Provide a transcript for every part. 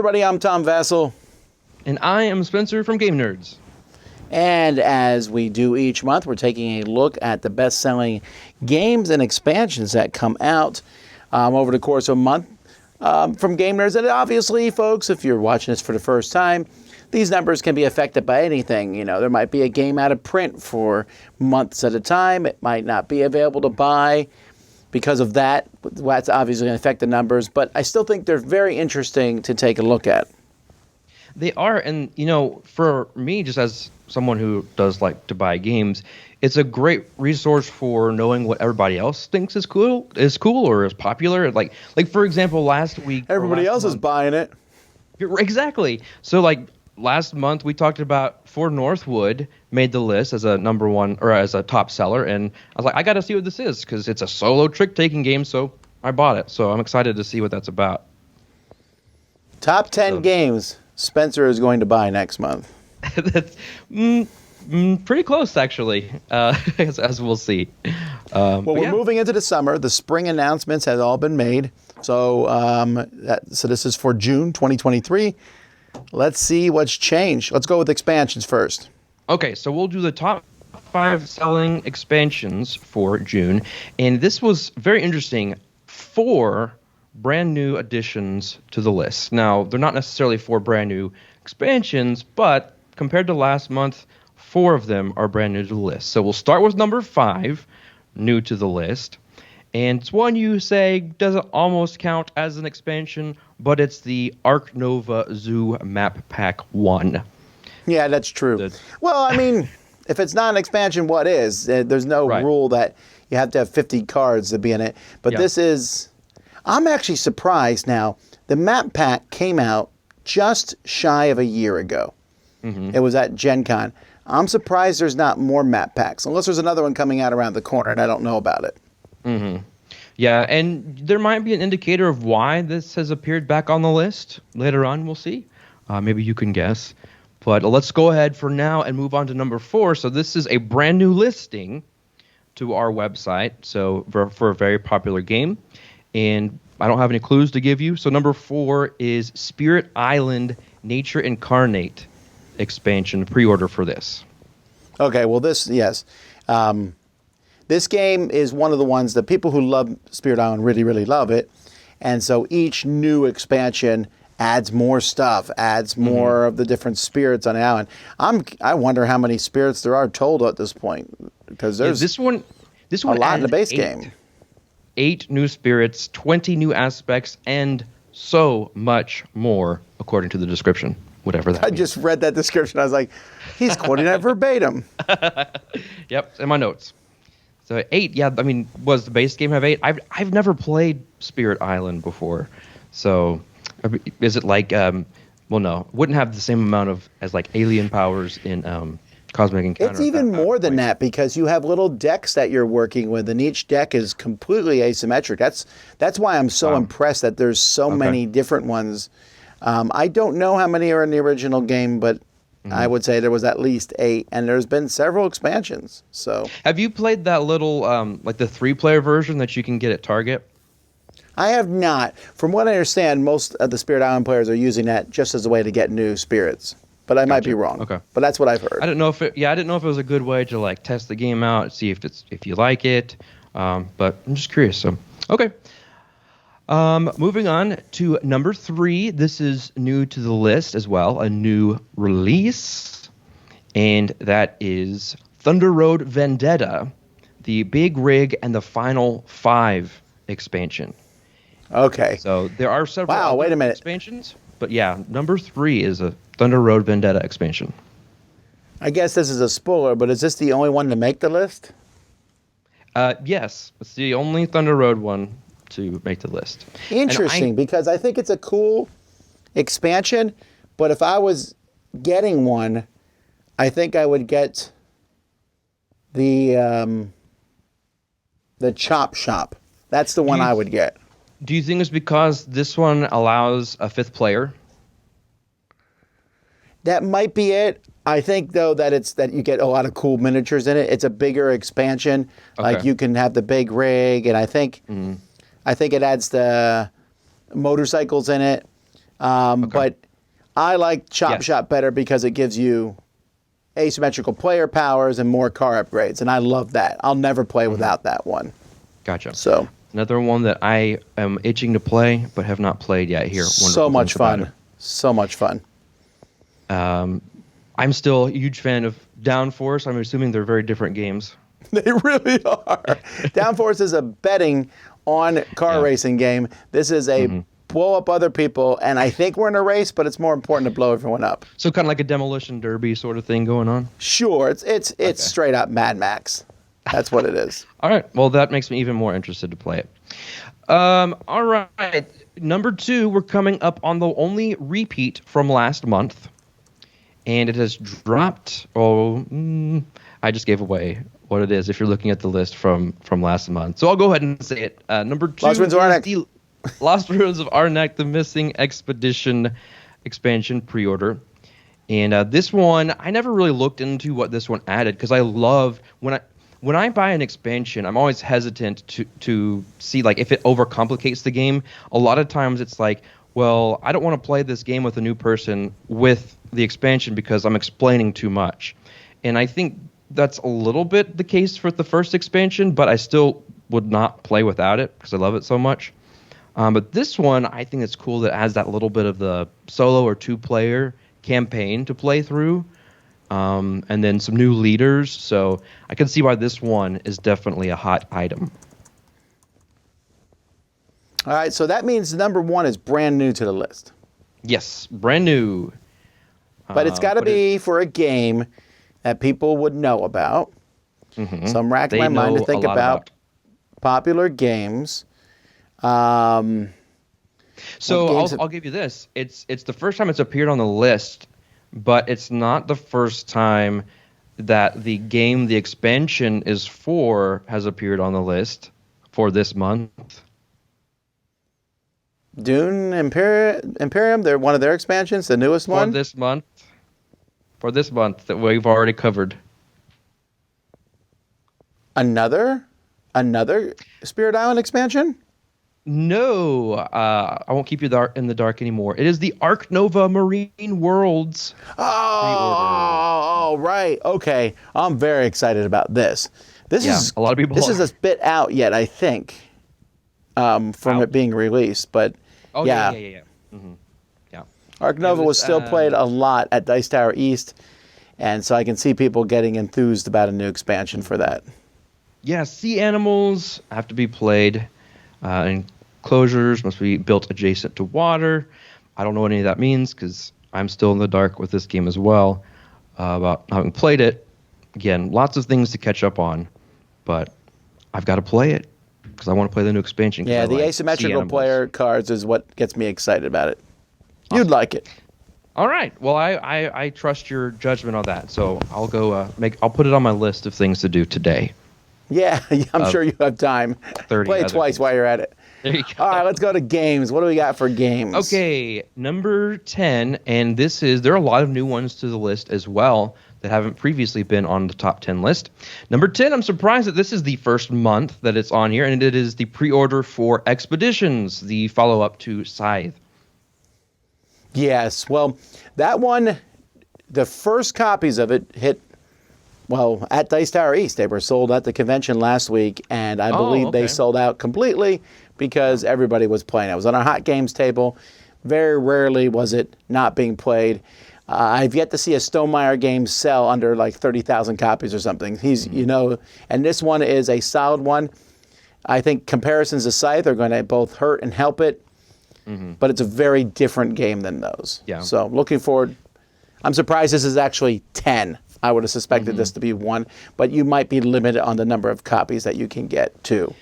everybody, I'm Tom Vasel. And I am Spencer from GameNerdz. And as we do each month, we're taking a look at the best-selling games and expansions that come out over the course of a month from GameNerdz. And obviously, folks, if you're watching this for the first time, these numbers can be affected by anything. You know, there might be a game out of print for months at a time. It might not be available to buy because of that. That's obviously going to affect the numbers. But I still think they're very interesting to take a look at. They are, and you know, for me, just as someone who does like to buy games, it's a great resource for knowing what everybody else thinks is cool or is popular. Like for example, last week, everybody else is buying it. Exactly. So like last month, we talked about For Northwood made the list as a number one or as a top seller, and I was like, I got to see what this is because it's a solo trick-taking game. So I bought it. So I'm excited to see what that's about. Top 10 games Spencer is going to buy next month. That's pretty close, actually, as we'll see. We're moving into the summer. The spring announcements have all been made. So, so this is for June 2023. Let's see what's changed. Let's go with expansions first. Okay, so we'll do the top 5 selling expansions for June. And this was very interesting. 4 brand new additions to the list. Now, they're not necessarily 4 brand new expansions, but compared to last month, 4 of them are brand new to the list. So we'll start with number 5, new to the list. And it's one you say doesn't almost count as an expansion, but it's the Ark Nova Zoo Map Pack 1. Yeah, that's true. Well, I mean, if it's not an expansion, what is? There's no rule that you have to have 50 cards to be in it. But this is... I'm actually surprised now. The map pack came out just shy of a year ago. Mm-hmm. It was at Gen Con. I'm surprised there's not more map packs, unless there's another one coming out around the corner, and I don't know about it. Mm-hmm. Yeah, and there might be an indicator of why this has appeared back on the list. Later on, we'll see. Maybe you can guess. But let's go ahead for now and move on to number 4. So this is a brand new listing to our website, so for a very popular game. And I don't have any clues to give you. So number 4 is Spirit Island Nature Incarnate expansion pre-order for this. Okay, well this game is one of the ones that people who love Spirit Island really, really love it. And so each new expansion adds more stuff, adds more of the different spirits on the island. I wonder how many spirits there are total at this point, because there's this one a lot in the base game. 8 new spirits, 20 new aspects, and so much more, according to the description, whatever that means. I just read that description. I was like, he's quoting that verbatim. Yep, in my notes. So 8, yeah, I mean, was the base game have 8? I've never played Spirit Island before. So is it like, well, no, wouldn't have the same amount as like alien powers in Cosmic Encounter. It's even more than that because you have little decks that you're working with, and each deck is completely asymmetric. That's why I'm so impressed that there's so many different ones. I don't know how many are in the original game, but I would say there was at least 8, and there's been several expansions. So, have you played that little like the 3-player version that you can get at Target? I have not. From what I understand, most of the Spirit Island players are using that just as a way to get new spirits. But I might be wrong. Okay, but that's what I've heard. I didn't know if it was a good way to like test the game out, see if you like it. But I'm just curious. So okay. Moving on to number 3. This is new to the list as well, a new release, and that is Thunder Road Vendetta, the Big Rig and the Final 5 expansion. Okay. So there are several wait a minute. expansions, but yeah, number 3 is a Thunder Road Vendetta expansion. I guess this is a spoiler, but is this the only one to make the list? Yes, it's the only Thunder Road one to make the list. Interesting, because I think it's a cool expansion, but if I was getting one, I think I would get the Chop Shop. That's the one I would get. Do you think it's because this one allows a 5th player? That might be it. I think though that you get a lot of cool miniatures in it. It's a bigger expansion. Okay. Like you can have the big rig, and I think it adds the motorcycles in it. But I like Chop Shop better because it gives you asymmetrical player powers and more car upgrades, and I love that. I'll never play without that one. Gotcha. So another one that I am itching to play but have not played yet here. So much fun. So much fun. I'm still a huge fan of Downforce. I'm assuming they're very different games. They really are. Downforce is a betting on car racing game. This is a blow up other people, and I think we're in a race, but it's more important to blow everyone up. So kind of like a demolition derby sort of thing going on? Sure. It's straight up Mad Max. That's what it is. All right. Well, that makes me even more interested to play it. All right. Number 2, we're coming up on the only repeat from last month. And it has dropped. I just gave away what it is if you're looking at the list from last month. So I'll go ahead and say it. Number 2 Lost Ruins of Arnak. Lost Ruins of Arnak, the Missing Expedition expansion pre-order. And this one, I never really looked into what this one added because I love when I buy an expansion, I'm always hesitant to see like if it overcomplicates the game. A lot of times it's like, well, I don't want to play this game with a new person with the expansion because I'm explaining too much. And I think that's a little bit the case for the first expansion, but I still would not play without it because I love it so much. But this one, I think it's cool that it has that little bit of the solo or 2-player campaign to play through. And then some new leaders, so I can see why this one is definitely a hot item. All right, so that means number 1 is brand new to the list. Yes, brand new. But it's got to be for a game that people would know about. Mm-hmm. So I'm racking my mind to think about popular games. So I'll give you this. It's the first time it's appeared on the list, but it's not the first time that the game the expansion is for has appeared on the list for this month. Dune Imperium, they're one of their expansions, the newest one? For this month that we've already covered. Another Spirit Island expansion? No, I won't keep you in the dark anymore. It is the Ark Nova Marine Worlds. Oh, right. Okay. I'm very excited about this. This is a lot of people. This is a bit out yet, I think, from it being released. But yeah. Mm-hmm. Yeah. Ark Nova was still played a lot at Dice Tower East, and so I can see people getting enthused about a new expansion for that. Yeah, sea animals have to be played. Enclosures must be built adjacent to water. I don't know what any of that means because I'm still in the dark with this game as well about having played it. Again, lots of things to catch up on, but I've got to play it because I want to play the new expansion. Yeah, the asymmetrical player cards is what gets me excited about it. You'd like it. All right. Well, I trust your judgment on that, so I'll go I'll put it on my list of things to do today. Yeah, I'm sure you have time. Play it twice while you're at it. There you go. All right, let's go to games. What do we got for games? Okay, number 10, and there are a lot of new ones to the list as well that haven't previously been on the top 10 list. Number 10, I'm surprised that this is the first month that it's on here, and it is the pre-order for Expeditions, the follow-up to Scythe. Yes, well, that one, the first copies of it hit, well, at Dice Tower East. They were sold at the convention last week, and I believe they sold out completely because everybody was playing. It was on our Hot Games table. Very rarely was it not being played. I've yet to see a Stonemeyer game sell under like 30,000 copies or something. And this one is a solid one. I think comparisons to Scythe are going to both hurt and help it, but it's a very different game than those. Yeah. So looking forward. I'm surprised this is actually 10. I would have suspected this to be 1, but you might be limited on the number of copies that you can get too.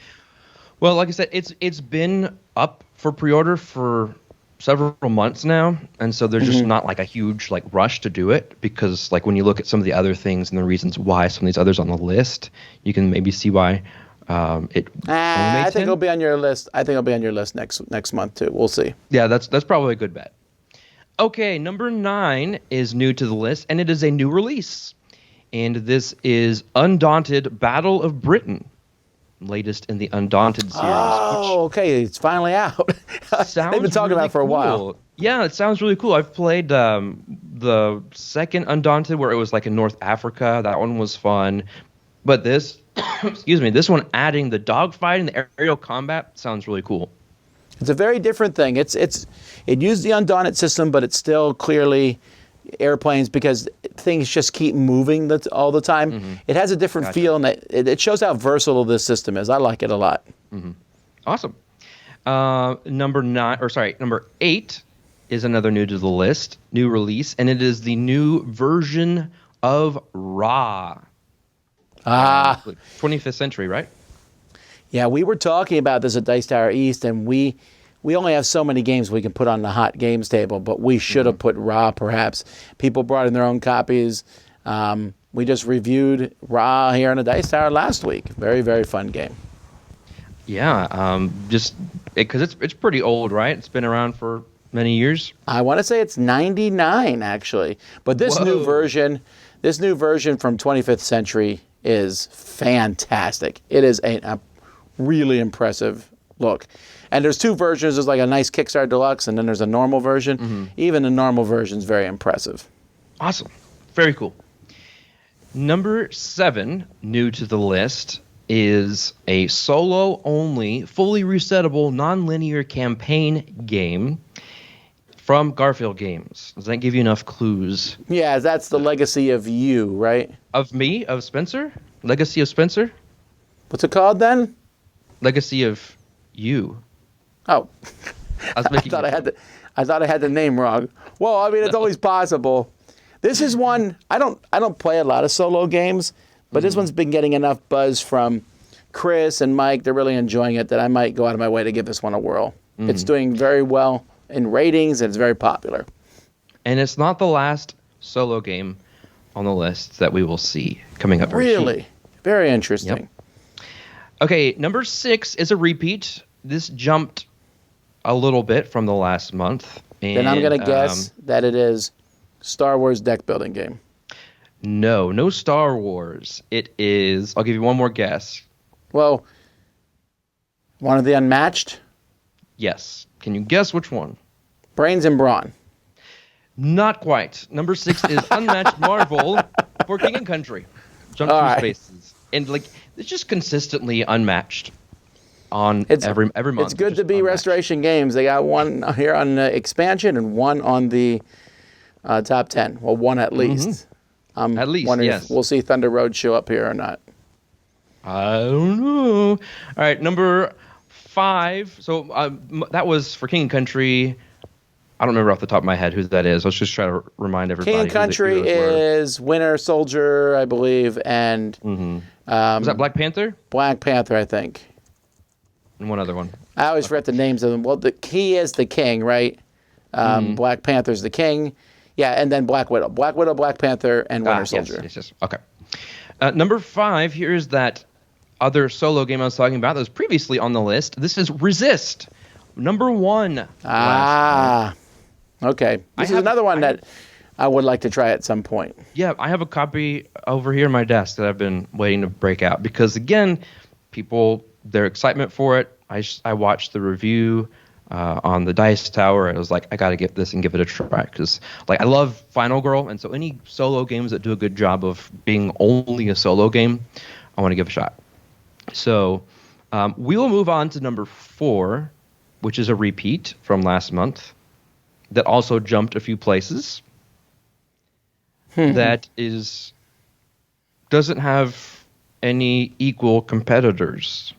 Well, like I said, it's been up for pre-order for several months now, and so there's just not like a huge like rush to do it because like when you look at some of the other things and the reasons why some of these others on the list, you can maybe see why it. I think it'll be on your list. I think it'll be on your list next month too. We'll see. Yeah, that's probably a good bet. Okay, number 9 is new to the list, and it is a new release. And this is Undaunted Battle of Britain, latest in the Undaunted series. Oh, okay, it's finally out. sounds been talking really about it for a while. cool. Yeah, it sounds really cool. I've played the second Undaunted where it was like in North Africa. That one was fun. But this, excuse me, this one adding the dogfighting, the aerial combat sounds really cool. It's a very different thing. It used the Undaunted system, but it's still clearly airplanes because things just keep moving all the time. Mm-hmm. It has a different feel, and it shows how versatile this system is. I like it a lot. Mm-hmm. Awesome. Number 8 is another new to the list, new release, and it is the new version of Ra. 25th century, right? Yeah, we were talking about this at Dice Tower East, and we only have so many games we can put on the hot games table, but we should have put Ra, perhaps. People brought in their own copies. We just reviewed Ra here on the Dice Tower last week. Very, very fun game. Yeah, because it's pretty old, right? It's been around for many years. I want to say it's 99, actually. But this new version from 25th Century is fantastic. It is a really impressive look. And there's two versions. There's like a nice Kickstarter Deluxe, and then there's a normal version. Mm-hmm. Even the normal version is very impressive. Awesome. Very cool. Number 7, new to the list, is a solo-only, fully resettable, non-linear campaign game from Garfield Games. Does that give you enough clues? Yeah, that's the Legacy of You, right? Of me? Of Spencer? Legacy of Spencer? What's it called then? Legacy of You. Oh, I thought I had the name wrong. Well, I mean, it's always possible. This is one I don't play a lot of solo games, but this one's been getting enough buzz from Chris and Mike. They're really enjoying it that I might go out of my way to give this one a whirl. It's doing very well in ratings, and it's very popular. And it's not the last solo game on the list that we will see coming up very soon. Really? Very interesting. Yep. Okay, number 6 is a repeat. This jumped a little bit from the last month. And, then I'm going to guess that it is Star Wars deck building game. No Star Wars. It is, I'll give you one more guess. Well, one of the Unmatched? Yes. Can you guess which one? Brains and Brawn. Not quite. Number 6 is Unmatched Marvel for King and Country. Jump through spaces. And it's just consistently unmatched on every month. It's good to be unmatched. Restoration Games. They got one here on expansion and one on the top 10. Well, one at least. At least, yes. If we'll see Thunder Road show up here or not. I don't know. All right, number 5. So that was for King and Country. I don't remember off the top of my head who that is. Let's just try to remind everybody. King and Country is Winter Soldier, I believe, and was that Black Panther? Black Panther, I think. And one other one. I always forget the names of them. Well, he is the king, right? Black Panther's the king. Yeah, and then Black Widow. Black Widow, Black Panther, and Winter Soldier. Yes. Okay. Number 5, here's that other solo game I was talking about that was previously on the list. This is Resist. Number 1. Okay. This is another one that I would like to try at some point. Yeah, I have a copy over here on my desk that I've been waiting to break out because, again, their excitement for it. I watched the review on the Dice Tower, and I was like, I got to get this and give it a try because, I love Final Girl, and so any solo games that do a good job of being only a solo game, I want to give a shot. So we will move on to number 4, which is a repeat from last month that also jumped a few places. That doesn't have any equal competitors.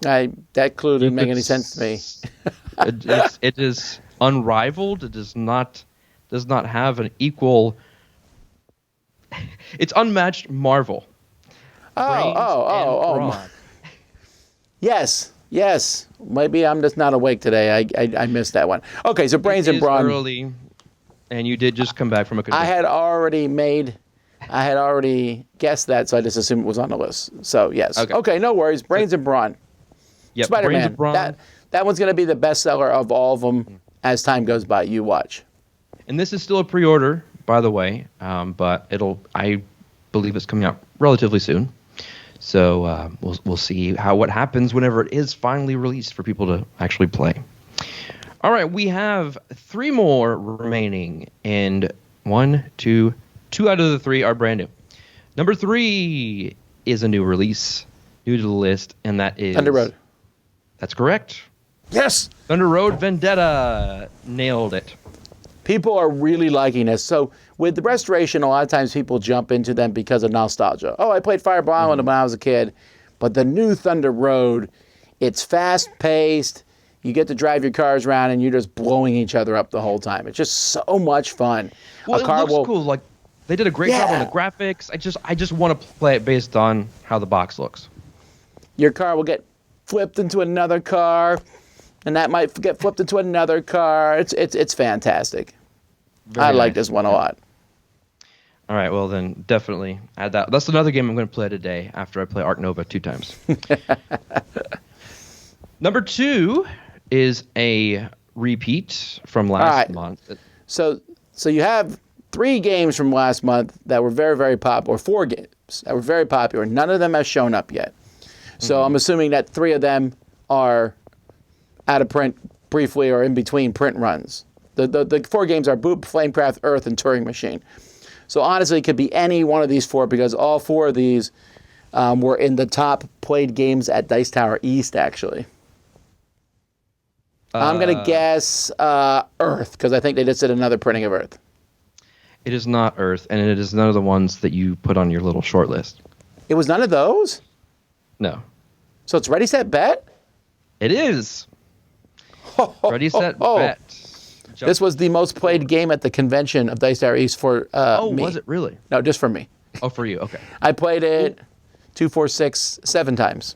That clue didn't make any sense to me. It is unrivaled. It does not have an equal. It's Unmatched Marvel. Oh. Yes. Maybe I'm just not awake today. I missed that one. Okay, so Brains and Brawn. Early, and you did just come back from a convention. I had already guessed that, so I just assumed it was on the list. So yes. Okay, no worries. Brains and Brawn. Yep, Spider-Man. Brains and Brawn. That one's going to be the bestseller of all of them as time goes by. You watch. And this is still a pre-order, by the way, but I believe it's coming out relatively soon. So we'll see what happens whenever it is finally released for people to actually play. All right, we have 3 more remaining, and 2 out of the 3 are brand new. Number 3 is a new release, new to the list, and that is Thunder Road. That's correct. Yes. Thunder Road Vendetta. Nailed it. People are really liking this. So with the restoration, a lot of times people jump into them because of nostalgia. Oh, I played Fireball Island when I was a kid. But the new Thunder Road, it's fast-paced. You get to drive your cars around, and you're just blowing each other up the whole time. It's just so much fun. Well, it looks cool. Like, they did a great job on the graphics. I just want to play it based on how the box looks. Your car will get flipped into another car, and that might get flipped into another car. It's fantastic. I like this one a lot. All right, well then definitely add that. That's another game I'm going to play today after I play Ark Nova 2 times. Number 2 is a repeat from last month. So you have 3 games from last month that were very, very popular, or 4 games that were very popular. None of them have shown up yet. So I'm assuming that 3 of them are out of print briefly or in between print runs. The 4 games are Boop, Flamecraft, Earth, and Turing Machine. So honestly, it could be any one of these 4 because all 4 of these were in the top played games at Dice Tower East, actually. I'm going to guess Earth because I think they just did another printing of Earth. It is not Earth, and it is none of the ones that you put on your little short list. It was none of those? No. So it's Ready, Set, Bet? It is. Ready, Set, Bet. This was the most played game at the convention of Dice Tower East for me. Was it really? No, just for me. Oh, for you. Okay. I played it 2, 4, 6, 7 times.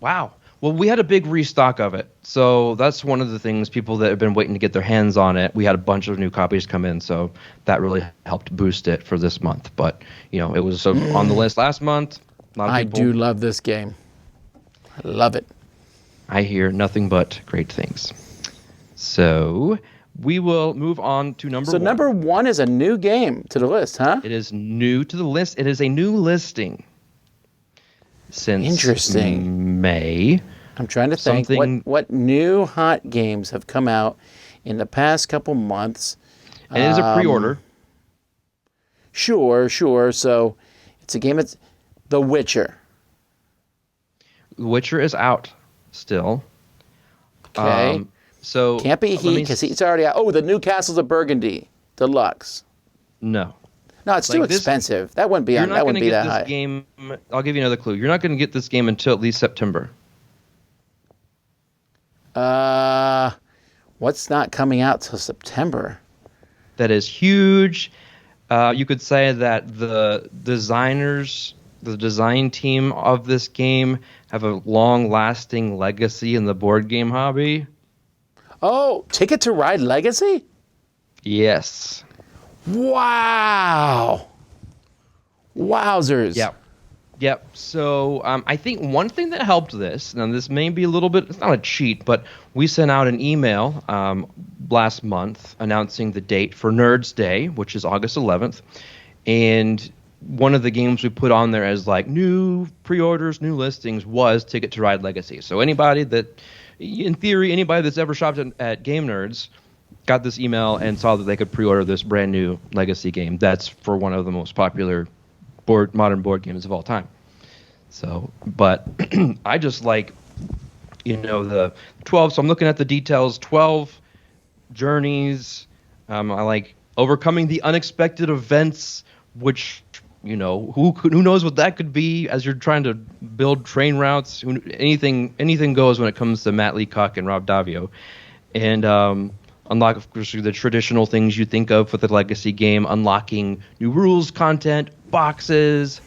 Wow. Well, we had a big restock of it. So that's one of the things, people that have been waiting to get their hands on it. We had a bunch of new copies come in, so that really helped boost it for this month. But, it was on the list last month. I do love this game. I love it. I hear nothing but great things. So we will move on to number 1. So number 1 is a new game to the list, huh? It is new to the list. It is a new listing since May. I'm trying to think what new hot games have come out in the past couple months. And it is a pre-order. Sure. So it's a game. It's The Witcher. The Witcher is out still. Okay. So can't be Heat because Heat's already out. Oh, the new Castles of Burgundy Deluxe. No, it's too expensive. That wouldn't be on. That wouldn't be that high. Game, I'll give you another clue. You're not going to get this game until at least September. What's not coming out till September? That is huge. You could say that the designers, the design team of this game, have a long-lasting legacy in the board game hobby. Oh, Ticket to Ride Legacy? Yes. Wow. Wowzers. Yep. So I think one thing that helped this, now this may be a little bit, it's not a cheat, but we sent out an email last month announcing the date for Nerds Day, which is August 11th. And one of the games we put on there as like new pre-orders, new listings was Ticket to Ride Legacy. So anybody that, in theory, anybody that's ever shopped at GameNerdz got this email and saw that they could pre-order this brand new Legacy game. That's for one of the most popular modern board games of all time. So, but I just like, the 12. So I'm looking at the details. 12 journeys. I like overcoming the unexpected events, which who knows what that could be as you're trying to build train routes. Anything goes when it comes to Matt Leacock and Rob Davio, and unlock, of course, the traditional things you think of with a Legacy game, unlocking new rules, content, boxes,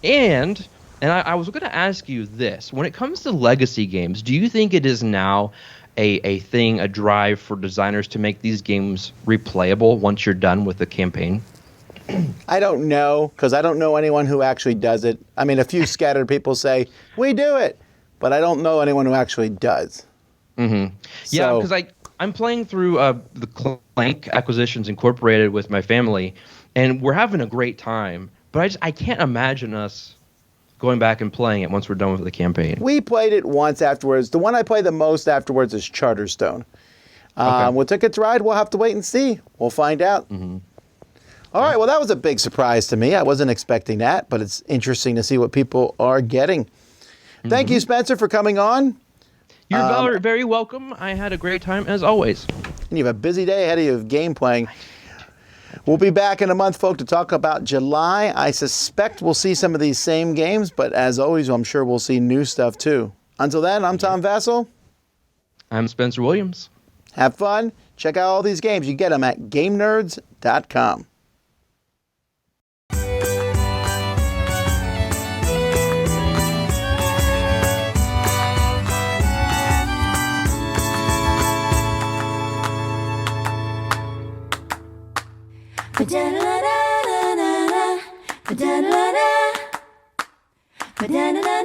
and I was going to ask you this. When it comes to Legacy games, do you think it is now a drive for designers to make these games replayable once you're done with the campaign? I don't know, because I don't know anyone who actually does it. I mean, a few scattered people say, we do it, but I don't know anyone who actually does. Mm-hmm. Yeah, because I'm playing through the Clank Acquisitions Incorporated with my family, and we're having a great time. But I can't imagine us going back and playing it once we're done with the campaign. We played it once afterwards. The one I play the most afterwards is Charterstone. What Ticket to Ride, we'll have to wait and see. We'll find out. All right, well, that was a big surprise to me. I wasn't expecting that, but it's interesting to see what people are getting. Thank you, Spencer, for coming on. You're very welcome. I had a great time, as always. And you have a busy day ahead of you of game playing. We'll be back in a month, folks, to talk about July. I suspect we'll see some of these same games, but as always, I'm sure we'll see new stuff, too. Until then, I'm Tom Vasel. I'm Spencer Williams. Have fun. Check out all these games. You get them at GameNerdz.com. Ba-da-da-da-da-da-da. Ba-da-da-da-da. Ba-da-da-da.